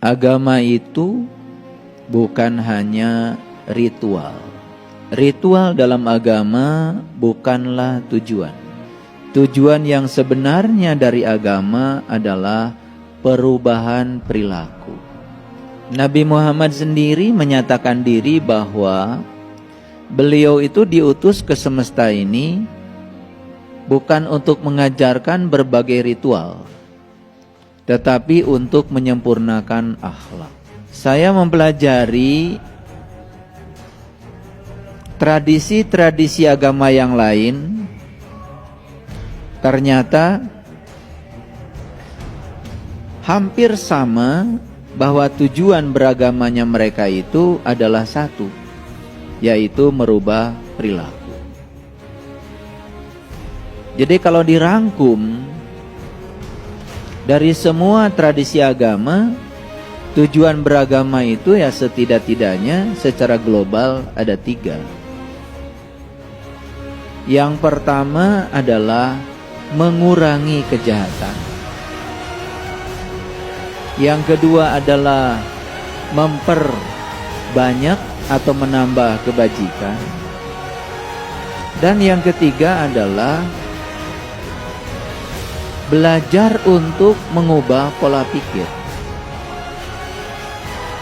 agama itu bukan hanya ritual. Ritual dalam agama bukanlah tujuan. Tujuan yang sebenarnya dari agama adalah perubahan perilaku. Nabi Muhammad sendiri menyatakan diri bahwa beliau itu diutus ke semesta ini bukan untuk mengajarkan berbagai ritual, tetapi untuk menyempurnakan akhlak. Saya mempelajari tradisi-tradisi agama yang lain, ternyata hampir sama, bahwa tujuan beragamanya mereka itu adalah satu, yaitu merubah perilaku. Jadi kalau dirangkum dari semua tradisi agama, tujuan beragama itu ya setidak-tidaknya secara global ada 3. Yang pertama adalah mengurangi kejahatan. Yang kedua adalah memperbanyak atau menambah kebajikan. Dan yang ketiga adalah belajar untuk mengubah pola pikir.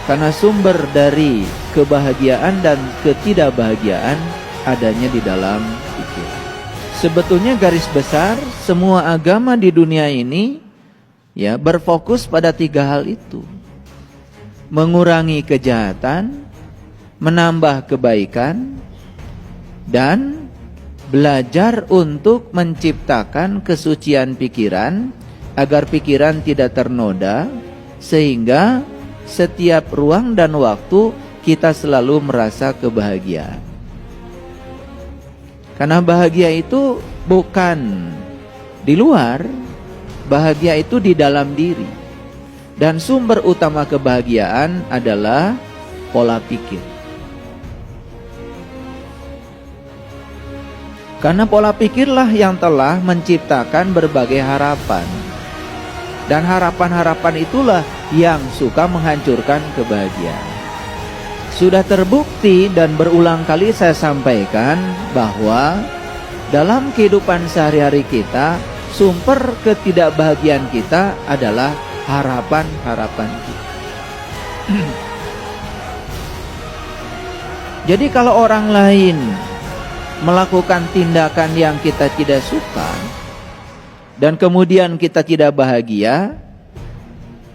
Karena sumber dari kebahagiaan dan ketidakbahagiaan adanya di dalam pikiran. Sebetulnya garis besar semua agama di dunia ini ya berfokus pada 3 hal itu. Mengurangi kejahatan, menambah kebaikan, dan belajar untuk menciptakan kesucian pikiran agar pikiran tidak ternoda, sehingga setiap ruang dan waktu kita selalu merasa kebahagiaan. Karena bahagia itu bukan di luar, bahagia itu di dalam diri. Dan sumber utama kebahagiaan adalah pola pikir. Karena pola pikirlah yang telah menciptakan berbagai harapan. Dan harapan-harapan itulah yang suka menghancurkan kebahagiaan. Sudah terbukti dan berulang kali saya sampaikan bahwa dalam kehidupan sehari-hari kita, sumber ketidakbahagiaan kita adalah harapan-harapan kita. Jadi kalau orang lain melakukan tindakan yang kita tidak suka dan kemudian kita tidak bahagia,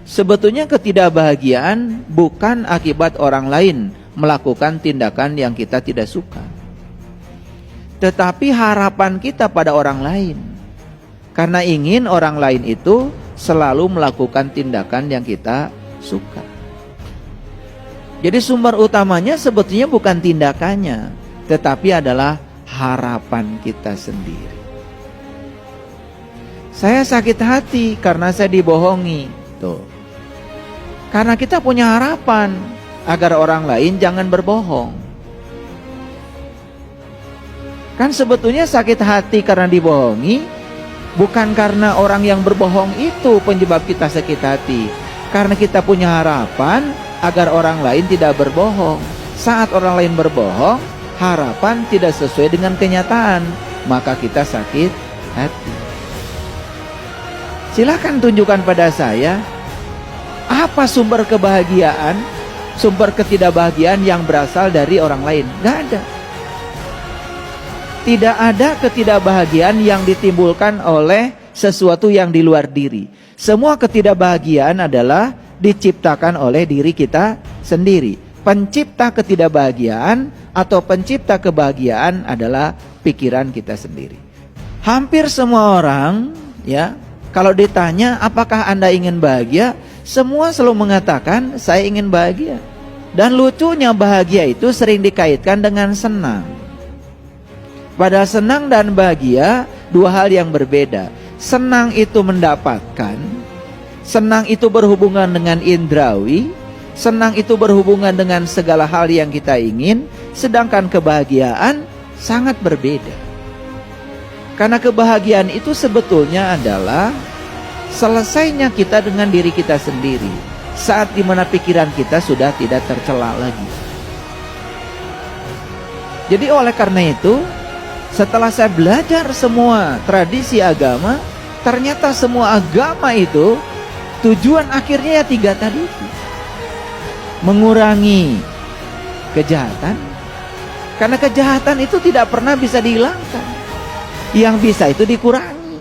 sebetulnya ketidakbahagiaan bukan akibat orang lain melakukan tindakan yang kita tidak suka, tetapi harapan kita pada orang lain. Karena ingin orang lain itu selalu melakukan tindakan yang kita suka. Jadi sumber utamanya sebetulnya bukan tindakannya, tetapi adalah harapan kita sendiri. Saya sakit hati karena saya dibohongi. Tuh. Karena kita punya harapan agar orang lain jangan berbohong. Kan sebetulnya sakit hati karena dibohongi bukan karena orang yang berbohong itu penyebab kita sakit hati. Karena kita punya harapan agar orang lain tidak berbohong. Saat orang lain berbohong, harapan tidak sesuai dengan kenyataan, maka kita sakit hati. Silakan tunjukkan pada saya apa sumber kebahagiaan, sumber ketidakbahagiaan yang berasal dari orang lain. Gak ada. Tidak ada ketidakbahagiaan yang ditimbulkan oleh sesuatu yang di luar diri. Semua ketidakbahagiaan adalah diciptakan oleh diri kita sendiri. Pencipta ketidakbahagiaan atau pencipta kebahagiaan adalah pikiran kita sendiri. Hampir semua orang, ya, kalau ditanya apakah Anda ingin bahagia, semua selalu mengatakan saya ingin bahagia. Dan lucunya bahagia itu sering dikaitkan dengan senang. Padahal senang dan bahagia dua hal yang berbeda. Senang itu mendapatkan, senang itu berhubungan dengan indrawi, senang itu berhubungan dengan segala hal yang kita ingin, sedangkan kebahagiaan sangat berbeda. Karena kebahagiaan itu sebetulnya adalah selesainya kita dengan diri kita sendiri. saat dimana pikiran kita sudah tidak tercela lagi. Jadi oleh karena itu, setelah saya belajar semua tradisi agama, ternyata semua agama itu tujuan akhirnya ya 3 tadi itu. Mengurangi kejahatan, karena kejahatan itu tidak pernah bisa dihilangkan. Yang bisa itu dikurangi.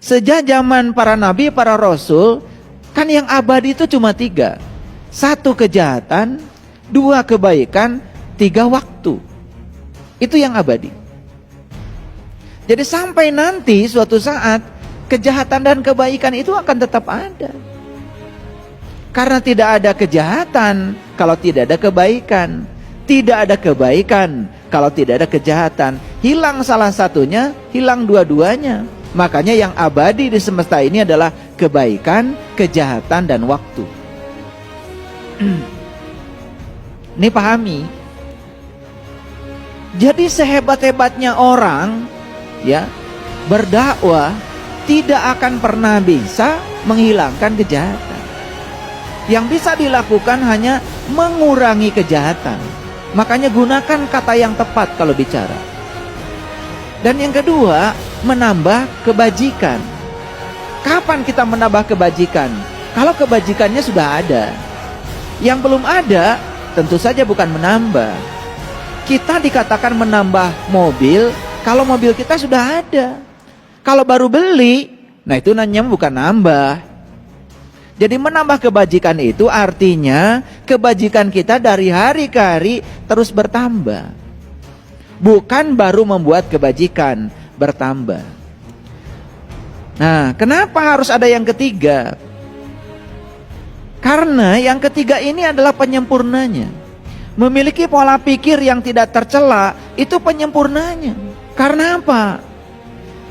Sejak zaman para nabi, para rasul, kan yang abadi itu cuma 3. 1 kejahatan, 2 kebaikan, 3 waktu. Itu yang abadi. Jadi sampai nanti suatu saat kejahatan dan kebaikan itu akan tetap ada. Karena tidak ada kejahatan kalau tidak ada kebaikan. Tidak ada kebaikan kalau tidak ada kejahatan. Hilang salah satunya, hilang dua-duanya. Makanya yang abadi di semesta ini adalah kebaikan, kejahatan, dan waktu. Ini pahami. Jadi sehebat-hebatnya orang ya berdakwah tidak akan pernah bisa menghilangkan kejahatan. Yang bisa dilakukan hanya mengurangi kejahatan. Makanya gunakan kata yang tepat kalau bicara. Dan yang kedua, menambah kebajikan. Kapan kita menambah kebajikan? Kalau kebajikannya sudah ada. Yang belum ada, tentu saja bukan menambah. Kita dikatakan menambah mobil kalau mobil kita sudah ada. Kalau baru beli, nah itu namanya bukan nambah. Jadi menambah kebajikan itu artinya kebajikan kita dari hari ke hari terus bertambah. Bukan baru membuat kebajikan bertambah. Nah, kenapa harus ada yang ketiga? Karena yang ketiga ini adalah penyempurnanya. Memiliki pola pikir yang tidak tercela itu penyempurnanya. Karena apa?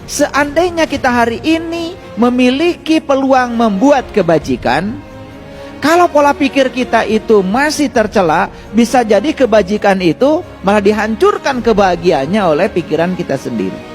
Seandainya kita hari ini memiliki peluang membuat kebajikan, kalau pola pikir kita itu masih tercela, bisa jadi kebajikan itu malah dihancurkan kebahagiaannya oleh pikiran kita sendiri.